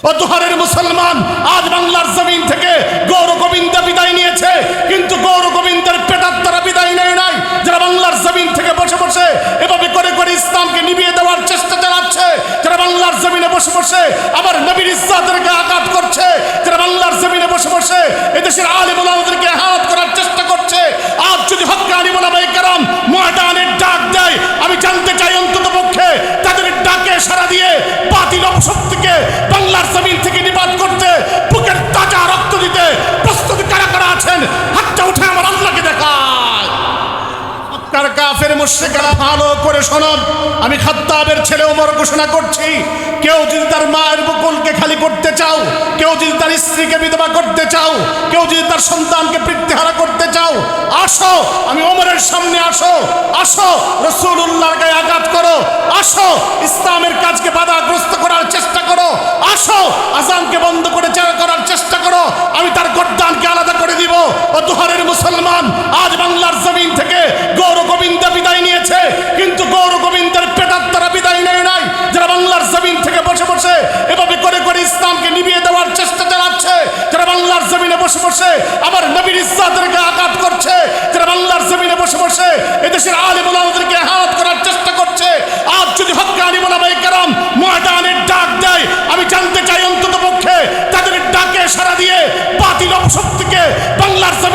ও দুহারের মুসলমান, আজ বাংলার জমিন থেকে গৌর গোবিন্দ বিদায় নিয়েছে, কিন্তু গৌর গোবিন্দের পেটাত্তারা বিদায় নেয় নাই। যারা বাংলার জমিন থেকে বসে বসে এভাবে করে করে ইসলামকে নিভিয়ে দেওয়ার চেষ্টা চালাচ্ছে, যারা বাংলার জমিনে বসে বসে আবার নবীর ইজ্জতকে আঘাত করছে, যারা বাংলার জমিনে বসে বসে এদেশের আলেম ওলামাদেরকে আঘাত করার চেষ্টা করছে, আজ যদি হক্কে আলেম ওলামায়ে কেরাম ময়দানের ডাক দেয়, আমি জানতে চাই অন্তত পক্ষে তাদের ডাকে সাড়া দিয়ে বাতিল অপশক্তিকে বাংলার জমিন থেকে নিপাত করতে, বুকের তাজা রক্ত দিতে প্রস্তুত কারা কারা আছেন? হাতটা উঠে আমার আল্লাহকে দেখায়। মক্কার কাফের মুশরিকরা ভালো করে শোনো, আমি খাত্তাবের ছেলে ওমর ঘোষণা করছি, কেউ যদি তার মায়ের বুকুলকে খালি করতে চাও, কেউ যদি তার স্ত্রীকে বিধবা করতে চাও, কেউ যদি তার সন্তানকে পিতৃহারা করতে চাও, আসো আমি ওমরের সামনে আসো, আসো রাসূলুল্লাহর গায়ে আঘাত করো, আসো ইসলামের কাজকে বাধাগ্রস্ত করার চেষ্টা করো, আসো আযানকে বন্ধ করে করার চেষ্টা করো, আমি তার গর্দানকে আলাদা করে দিব। ও দুহারের মুসলমান, আজ বাংলার জমিন থেকে গৌর গোবিন্দ বিদায় নিয়েছে, কিন্তু গৌর গোবিন্দের পেটাত্তারা বিদায় নেয় নাই। যারা বাংলার জমিন থেকে বসে বসে এভাবে করে করে ইসলামকে নিভিয়ে দেওয়ার চেষ্টা চালাচ্ছে, যারা বাংলার জমিনে বসে বসে আবার নবীর ইজ্জতকে আঘাত করছে, যারা বাংলার জমিনে বসে বসে এদেশের আলেম ওলামাদেরকে আঘাত করার চেষ্টা করছে, আজ যদি হক্কে আলেম ওলামায়ে কেরাম ময়দানের ডাক দেয়, আমি জানতে চাই অন্তত পক্ষে তাদের ডাকে সাড়া দিয়ে বাতিল অপশক্তিকে বাংলার জমিন